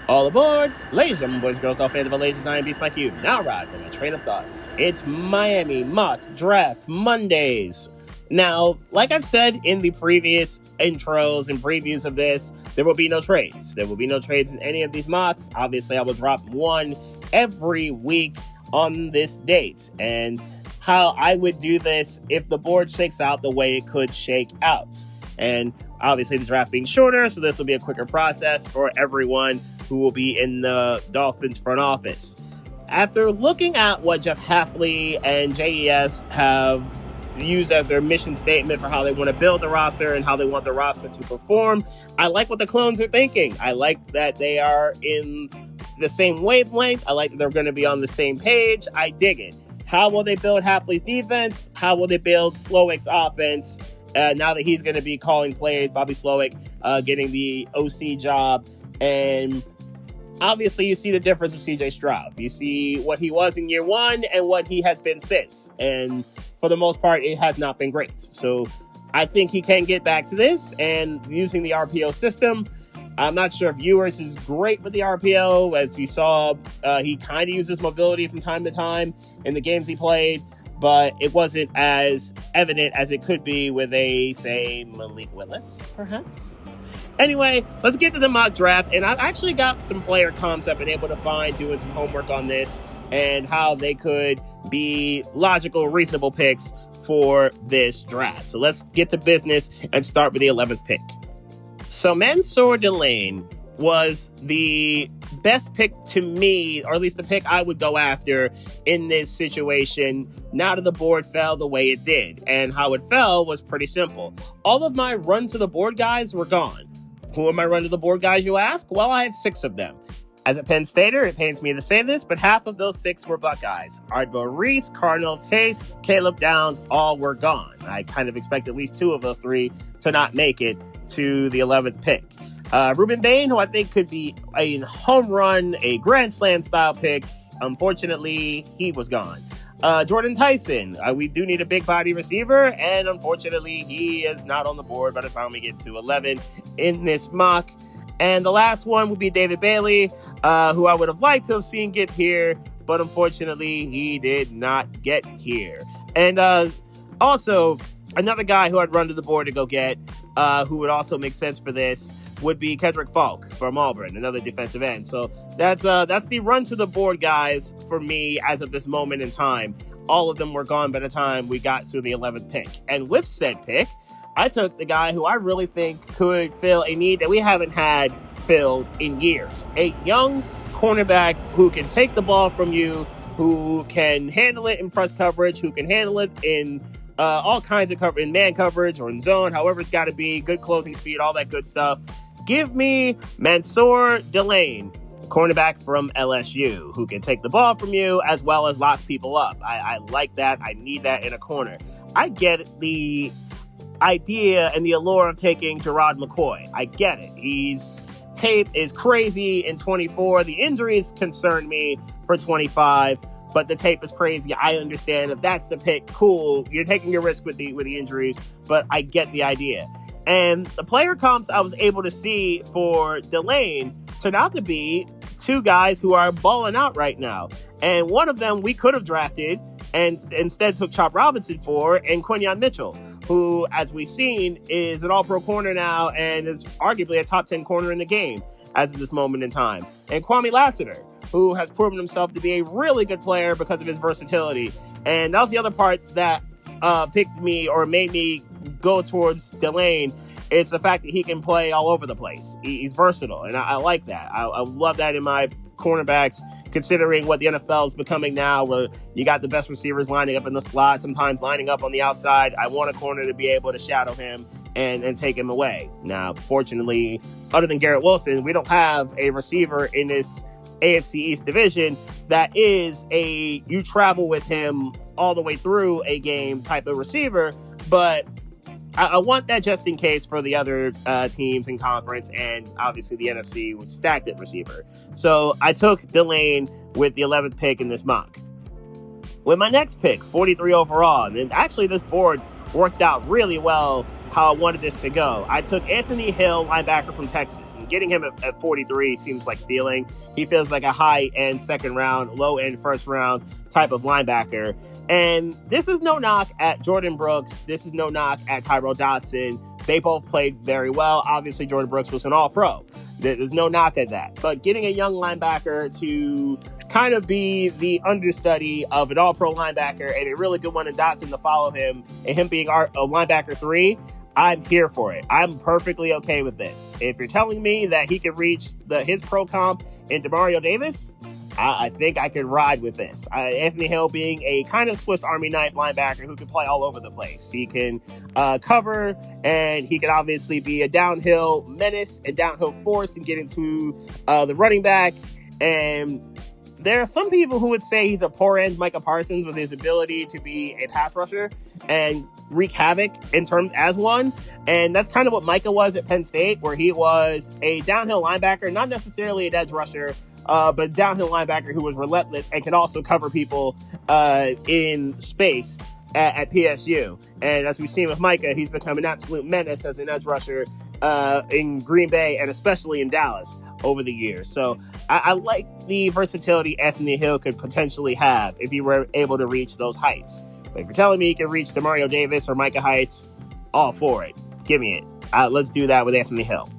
All aboard! Ladies and gentlemen, boys and girls, all fans of all ages, I am Beast Mike Q. Now ride in my train of thought. It's Miami Mock Draft Mondays. Now, like I've said in the previous intros and previews of this, there will be no trades. There will be no trades in any of these mocks. Obviously, I will drop one every week on this date. And how I would do this if the board shakes out the way it could shake out. And obviously, the draft being shorter, so this will be a quicker process for everyone who will be in the Dolphins front office. After looking at what Jeff Hafley and JES have used as their mission statement for how they want to build the roster and how they want the roster to perform, I like what the clones are thinking. I like that they are in the same wavelength. I like that they're going to be on the same page. I dig it. How will they build Hafley's defense? How will they build Slowick's offense? Now that he's going to be calling plays, Bobby Slowick getting the OC job. And obviously, you see the difference with CJ Stroud. You see what he was in year one and what he has been since. And for the most part, it has not been great. So I think he can get back to this. And using the RPO system, I'm not sure if Ewers is great with the RPO. As you saw, he kind of uses mobility from time to time in the games he played. But it wasn't as evident as it could be with say, Malik Willis, perhaps? Anyway, let's get to the mock draft. And I've actually got some player comps I've been able to find doing some homework on this and how they could be logical, reasonable picks for this draft. So let's get to business and start with the 11th pick. So Mansour Delane was the best pick to me, or at least the pick I would go after in this situation now that the board fell the way it did. And how it fell was pretty simple. All of my run to the board guys were gone. Who are my run to the board guys, you ask? Well, I have 6 of them. As a Penn Stater, it pains me to say this, but half of those 6 were Buckeyes. Ardvo Reese, Cardinal Tate, Caleb Downs, all were gone. I kind of expect at least 2 of those 3 to not make it to the 11th pick. Ruben Bain, who I think could be a home run, a grand slam style pick. Unfortunately, he was gone. Jordan Tyson, we do need a big body receiver, and unfortunately, he is not on the board by the time we get to 11 in this mock. And the last one would be David Bailey, who I would have liked to have seen get here, but unfortunately, he did not get here. And also, another guy who I'd run to the board to go get, who would also make sense for this, would be Kedrick Falk from Auburn, another defensive end. So that's the run to the board guys for me as of this moment in time. All of them were gone by the time we got to the 11th pick. And with said pick, I took the guy who I really think could fill a need that we haven't had filled in years. A young cornerback who can take the ball from you, who can handle it in press coverage, who can handle it in all kinds of cover, in man coverage or in zone, however it's got to be, good closing speed, all that good stuff. Give me Mansour Delane, cornerback from LSU, who can take the ball from you as well as lock people up. I like that. I need that in a corner. I get the idea and the allure of taking Gerard McCoy. I get it. His tape is crazy in 24. The injuries concern me for 25. But the tape is crazy. I understand if that's the pick, cool. You're taking your risk with the injuries, but I get the idea. And the player comps I was able to see for Delane turned out to be 2 guys who are balling out right now. And one of them we could have drafted and instead took Chop Robinson for, and Quinyon Mitchell, who, as we've seen, is an all-pro corner now and is arguably a top 10 corner in the game as of this moment in time. And Kwame Lassiter, who has proven himself to be a really good player because of his versatility. And that was the other part that picked me or made me go towards Delane. It's the fact that he can play all over the place. He's versatile, and I like that. I love that in my cornerbacks, considering what the NFL is becoming now, where you got the best receivers lining up in the slot, sometimes lining up on the outside. I want a corner to be able to shadow him and take him away. Now, fortunately, other than Garrett Wilson, we don't have a receiver in this AFC East division that is a you travel with him all the way through a game type of receiver, but I want that just in case for the other teams in conference, and obviously the NFC would stack that receiver. So I took Delane with the 11th pick in this mock. With my next pick, 43 overall, and then actually this board worked out really well how I wanted this to go. I took Anthony Hill, linebacker from Texas, and getting him at 43 seems like stealing. He feels like a high-end second round, low-end first round type of linebacker. And this is no knock at Jordan Brooks. This is no knock at Tyrell Dodson. They both played very well. Obviously, Jordan Brooks was an all-pro. There's no knock at that. But getting a young linebacker to kind of be the understudy of an all-pro linebacker and a really good one in Dotson to follow him, and him being a linebacker 3, I'm here for it. I'm perfectly okay with this. If you're telling me that he could reach his pro comp in Demario Davis, I think I could ride with this. Anthony Hill being a kind of Swiss Army knife linebacker who can play all over the place. He can cover, and he can obviously be a downhill menace and downhill force and get into the running back. And there are some people who would say he's a poor end Micah Parsons with his ability to be a pass rusher and wreak havoc in terms as one. And that's kind of what Micah was at Penn State, where he was a downhill linebacker, not necessarily an edge rusher, but a downhill linebacker who was relentless and could also cover people in space at PSU. And as we've seen with Micah, he's become an absolute menace as an edge rusher in Green Bay and especially in Dallas over the years. So I like the versatility Anthony Hill could potentially have if he were able to reach those heights. But if you're telling me he can reach Demario Davis or Micah heights, all for it. Give me it. Let's do that with Anthony Hill.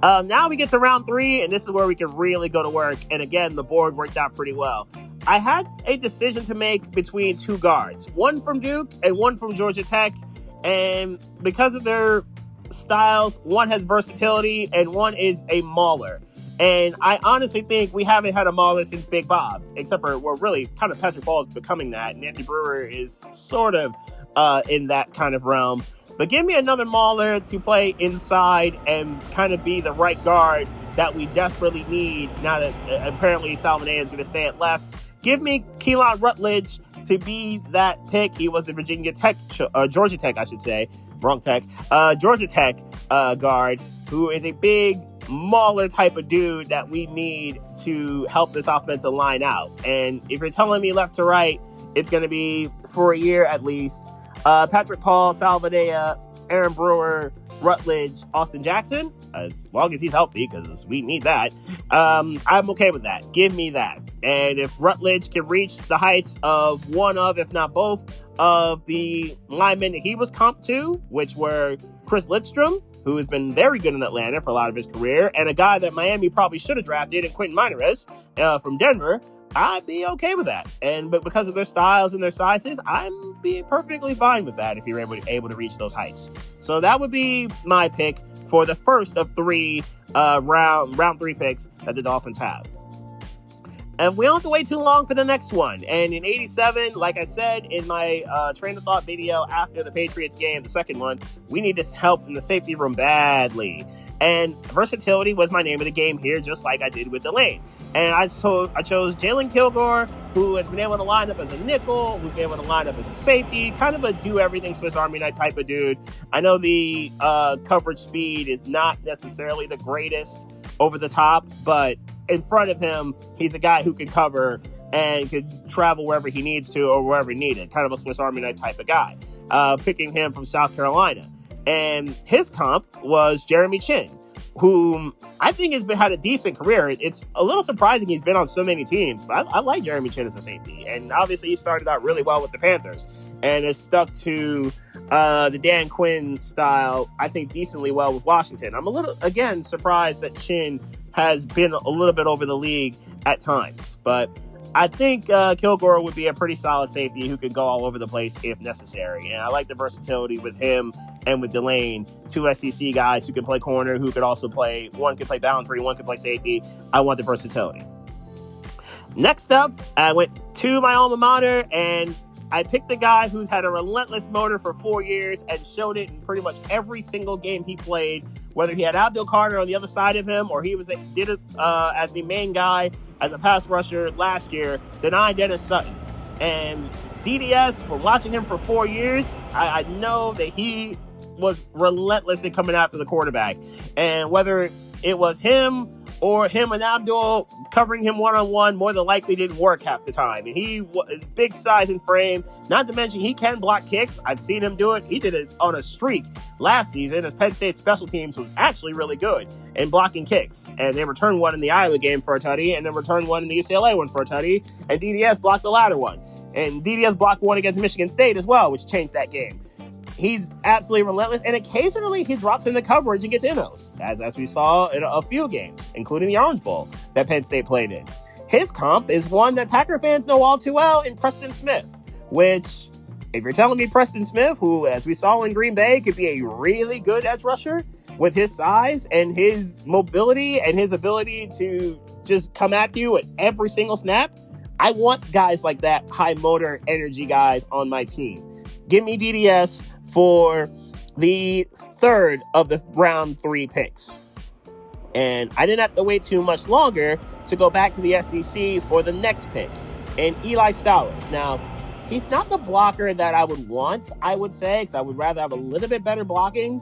Now we get to round 3, and this is where we can really go to work. And again, the board worked out pretty well. I had a decision to make between 2 guards, one from Duke and one from Georgia Tech. And because of their styles, one has versatility and one is a mauler. And I honestly think we haven't had a mauler since Big Bob, except for, well, really kind of Patrick Ball is becoming that. And Anthony Brewer is sort of in that kind of realm. But give me another mauler to play inside and kind of be the right guard that we desperately need now that apparently Salmonea is going to stay at left. Give me Keelan Rutledge to be that pick. He was the Georgia Tech, I should say. Wrong Tech. Georgia Tech guard who is a big mauler type of dude that we need to help this offensive line out. And if you're telling me left to right, it's going to be for a year at least. Patrick Paul, Salvadea, Aaron Brewer, Rutledge, Austin Jackson, as long as he's healthy, because we need that. I'm okay with that. Give me that. And if Rutledge can reach the heights of one of, if not both, of the linemen that he was comped to, which were Chris Lidstrom, who has been very good in Atlanta for a lot of his career, and a guy that Miami probably should have drafted in Quinton Mitchell from Denver, I'd be okay with that. But because of their styles and their sizes, I'm be perfectly fine with that if you're able to reach those heights. So that would be my pick for the first of 3 round 3 picks that the Dolphins have. And we don't have to wait too long for the next one. And in 87, like I said in my train of thought video after the Patriots game, the second one, we need this help in the safety room badly. And versatility was my name of the game here, just like I did with Delane. And I chose Jalen Kilgore, who has been able to line up as a nickel, who's been able to line up as a safety, kind of a do-everything Swiss Army knife type of dude. I know the coverage speed is not necessarily the greatest over the top, but in front of him, he's a guy who can cover and could travel wherever he needs to or wherever needed. Kind of a Swiss Army knife type of guy. Picking him from South Carolina. And his comp was Jeremy Chin, whom I think has had a decent career. It's a little surprising he's been on so many teams, but I like Jeremy Chin as a safety. And obviously he started out really well with the Panthers and has stuck to the Dan Quinn style, I think, decently well with Washington. I'm a little, again, surprised that Chin has been a little bit over the league at times, but I think Kilgore would be a pretty solid safety who could go all over the place if necessary. And I like the versatility with him and with Delane, 2 SEC guys who can play corner, who could also play, one could play boundary, one could play safety. I want the versatility. Next up, I went to my alma mater and I picked a guy who's had a relentless motor for 4 years and showed it in pretty much every single game he played, whether he had Abdul Carter on the other side of him or he did it as the main guy as a pass rusher last year, Denai Dennis Sutton. And DDS, from watching him for 4 years, I know that he was relentless in coming after the quarterback. And whether it was him or him and Abdul covering him one-on-one more than likely didn't work half the time. And he was big size and frame, not to mention he can block kicks. I've seen him do it. He did it on a streak last season as Penn State's special teams was actually really good in blocking kicks. And they returned one in the Iowa game for a tutty, and then returned one in the UCLA one for a tutty, and DDS blocked the latter one. And DDS blocked one against Michigan State as well, which changed that game. He's absolutely relentless, and occasionally he drops into coverage and gets in-os, as we saw in a few games, including the Orange Bowl that Penn State played in. His comp is one that Packer fans know all too well in Preston Smith, which, if you're telling me Preston Smith, who, as we saw in Green Bay, could be a really good edge rusher with his size and his mobility and his ability to just come at you at every single snap, I want guys like that, high motor energy guys on my team. Give me DDS for the third of the round 3 picks. And I didn't have to wait too much longer to go back to the SEC for the next pick. And Eli Stowers. Now, he's not the blocker that I would want, I would say, because I would rather have a little bit better blocking.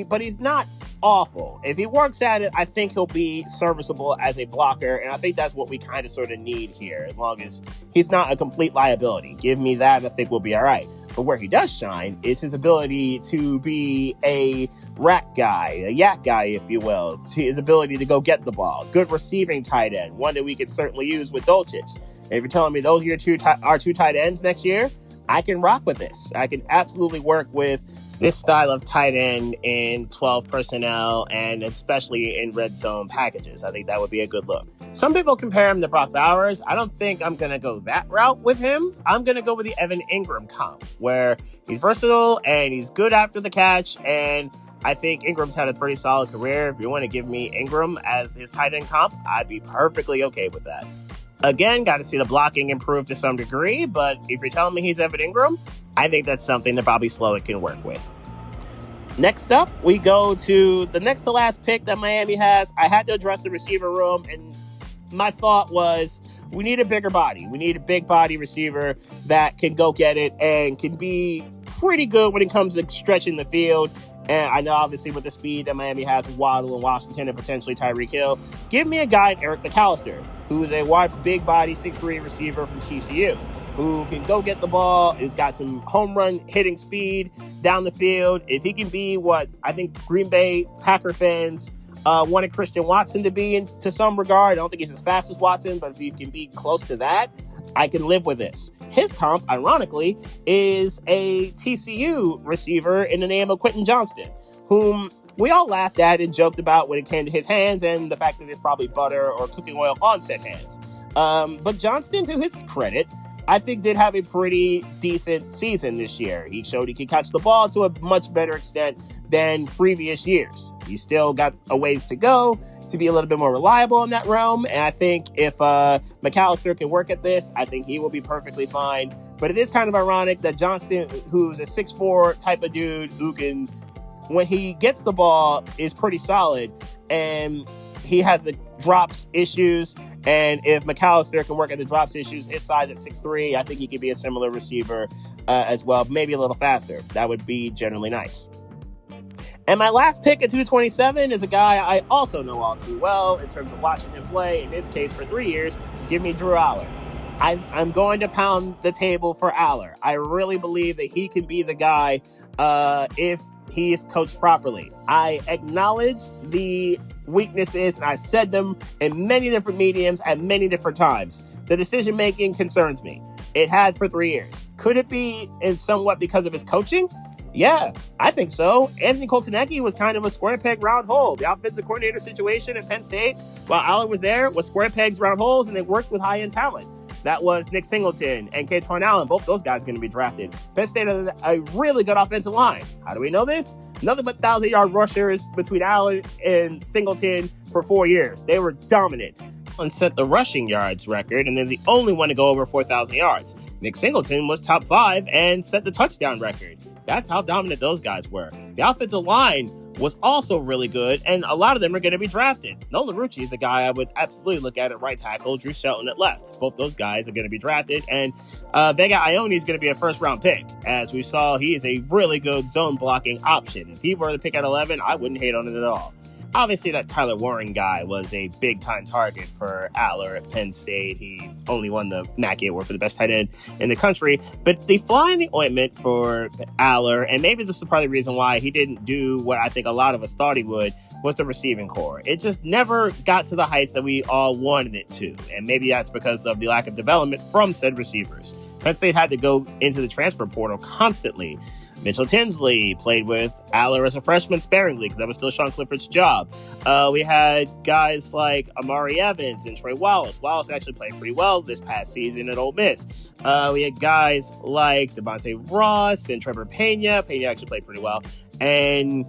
But he's not awful. If he works at it, I think he'll be serviceable as a blocker, and I think that's what we kind of sort of need here, as long as he's not a complete liability. Give me that, and I think we'll be all right. But where he does shine is his ability to be a rack guy, a yak guy, if you will. His ability to go get the ball. Good receiving tight end, one that we could certainly use with Dolchich. And if you're telling me those are our two tight ends next year, I can rock with this. I can absolutely work with this style of tight end in 12 personnel and especially in red zone packages. I think that would be a good look. Some people compare him to Brock Bowers. I don't think I'm going to go that route with him. I'm going to go with the Evan Ingram comp, where he's versatile and he's good after the catch. And I think Ingram's had a pretty solid career. If you want to give me Ingram as his tight end comp, I'd be perfectly okay with that. Again, got to see the blocking improve to some degree, but if you're telling me he's Evan Ingram, I think that's something that Bobby Slowick can work with. Next up, we go to the next to last pick that Miami has. I had to address the receiver room, and my thought was we need a bigger body. We need a big body receiver that can go get it and can be pretty good when it comes to stretching the field. And I know, obviously, with the speed that Miami has with Waddle and Washington and potentially Tyreek Hill, give me a guy, Eric McAllister, who is a wide, big body, 6'3" receiver from TCU, who can go get the ball, has got some home run hitting speed down the field. If he can be what I think Green Bay Packer fans wanted Christian Watson to be to some regard, I don't think he's as fast as Watson, but if he can be close to that, I can live with this. His comp, ironically, is a TCU receiver in the name of Quinton Johnston, whom we all laughed at and joked about when it came to his hands and the fact that there's probably butter or cooking oil on said hands. But Johnston, to his credit, I think did have a pretty decent season this year. He showed he could catch the ball to a much better extent than previous years. He's still got a ways to go to be a little bit more reliable in that realm. And I think if McAllister can work at this, I think he will be perfectly fine. But it is kind of ironic that Johnston, who's a 6'4" type of dude who can, when he gets the ball, is pretty solid, and he has the drops issues. And if McAllister can work at the drops issues, his size at 6'3", I think he could be a similar receiver as well, maybe a little faster. That would be generally nice. And my last pick at 227 is a guy I also know all too well in terms of watching him play, in this case for 3 years. Give me Drew Aller. I'm going to pound the table for Aller. I really believe that he can be the guy if he is coached properly. I acknowledge the weaknesses, and I've said them in many different mediums at many different times. The decision-making concerns me. It has for 3 years. Could it be in somewhat because of his coaching? Yeah, I think so. Anthony Koltanecki was kind of a square peg round hole. The offensive coordinator situation at Penn State, while Aller was there, was square pegs round holes, and they worked with high-end talent. That was Nick Singleton and K'Tron Allen. Both those guys are going to be drafted. Penn State has a really good offensive line. How do we know this? Nothing but 1,000-yard rushers between Allen and Singleton for 4 years. They were dominant and set the rushing yards record, and they're the only one to go over 4,000 yards. Nick Singleton was top 5 and set the touchdown record. That's how dominant those guys were. The offensive line was also really good, and a lot of them are going to be drafted. Nolan Rucci is a guy I would absolutely look at right tackle, Drew Shelton at left. Both those guys are going to be drafted, and Vega Ione is going to be a first-round pick. As we saw, he is a really good zone blocking option. If he were to pick at 11, I wouldn't hate on it at all. Obviously, that Tyler Warren guy was a big-time target for Aller at Penn State. He only won the Mackey Award for the best tight end in the country. But the fly in the ointment for Aller, and maybe this is part of the reason why he didn't do what I think a lot of us thought he would, was the receiving core. It just never got to the heights that we all wanted it to. And maybe that's because of the lack of development from said receivers. Penn State had to go into the transfer portal constantly. Mitchell Tinsley played with Aller as a freshman sparingly because that was still Sean Clifford's job. We had guys like Amari Evans and Trey Wallace. Wallace actually played pretty well this past season at Ole Miss. We had guys like Devontae Ross and Trevor Pena. Pena actually played pretty well. And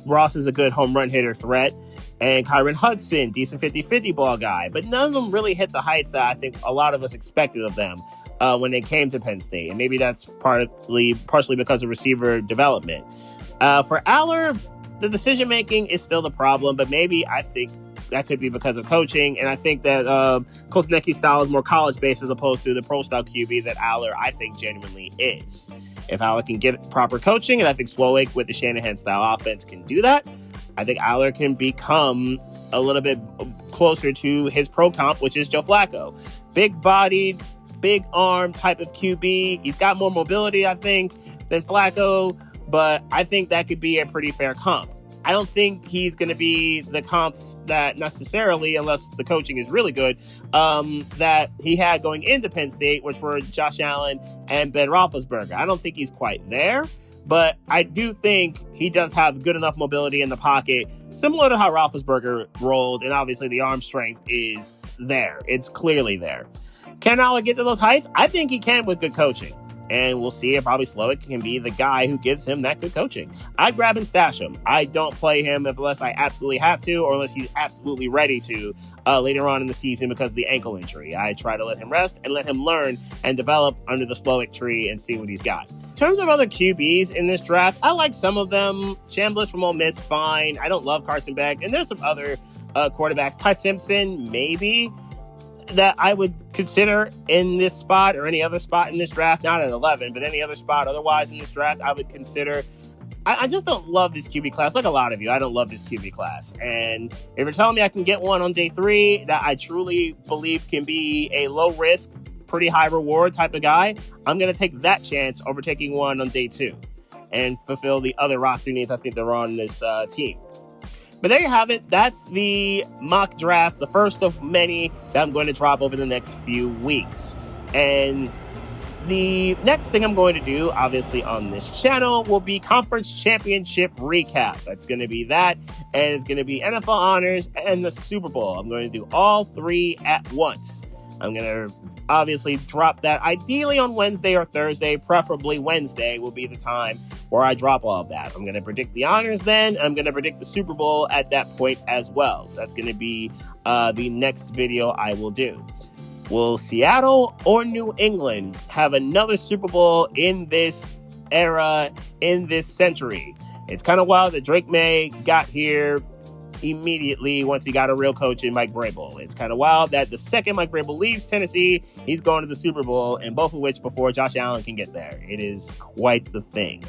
Ross is a good home run hitter threat. And Kyron Hudson, decent 50-50 ball guy. But none of them really hit the heights that I think a lot of us expected of them when they came to Penn State. And maybe that's partially because of receiver development. For Aller, the decision-making is still the problem, but maybe I think that could be because of coaching. And I think that Koznecki's style is more college-based as opposed to the pro-style QB that Aller, I think, genuinely is. If Aller can get proper coaching, and I think Swowick with the Shanahan-style offense can do that, I think Aller can become a little bit closer to his pro comp, which is Joe Flacco. Big-bodied, big arm type of QB. He's got more mobility, I think, than Flacco, but I think that could be a pretty fair comp. I don't think he's going to be the comps that necessarily, unless the coaching is really good, that he had going into Penn State, which were Josh Allen and Ben Roethlisberger. I don't think he's quite there, but I do think he does have good enough mobility in the pocket, similar to how Roethlisberger rolled, and obviously the arm strength is there. It's clearly there. Can Aller get to those heights? I think he can with good coaching. And we'll see if probably Slowick can be the guy who gives him that good coaching. I'd grab and stash him. I don't play him unless I absolutely have to, or unless he's absolutely ready to later on in the season because of the ankle injury. I try to let him rest and let him learn and develop under the Slowick tree and see what he's got. In terms of other QBs in this draft, I like some of them. Chambliss from Ole Miss, fine. I don't love Carson Beck. And there's some other quarterbacks. Ty Simpson, maybe, that I would consider in this spot or any other spot in this draft, not at 11, but any other spot otherwise in this draft, I would consider. I just don't love this QB class. Like a lot of you, I don't love this QB class. And if you're telling me I can get one on day 3 that I truly believe can be a low risk, pretty high reward type of guy, I'm going to take that chance over taking one on day 2 and fulfill the other roster needs I think that are on this team. But there you have it. That's the mock draft, the first of many that I'm going to drop over the next few weeks. And the next thing I'm going to do, obviously on this channel, will be conference championship recap. That's going to be that, and it's going to be NFL honors and the Super Bowl. I'm going to do all 3 at once. I'm going to obviously drop that ideally on Wednesday or Thursday. Preferably Wednesday will be the time where I drop all of that. I'm going to predict the honors then. I'm going to predict the Super Bowl at that point as well. So that's going to be the next video I will do. Will Seattle or New England have another Super Bowl in this era, in this century? It's kind of wild that Drake May got here immediately once he got a real coach in Mike Vrabel. It's kind of wild that the second Mike Vrabel leaves Tennessee, he's going to the Super Bowl, and both of which before Josh Allen can get there. It is quite the thing.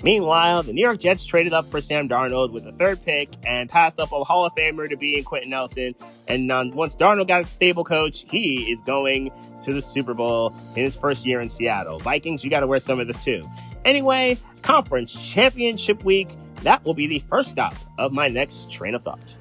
Meanwhile, the New York Jets traded up for Sam Darnold with the 3rd pick and passed up a Hall of Famer to be in Quentin Nelson. And once Darnold got a stable coach, he is going to the Super Bowl in his first year in Seattle. Vikings, you got to wear some of this too. Anyway, conference championship week. That will be the first stop of my next train of thought.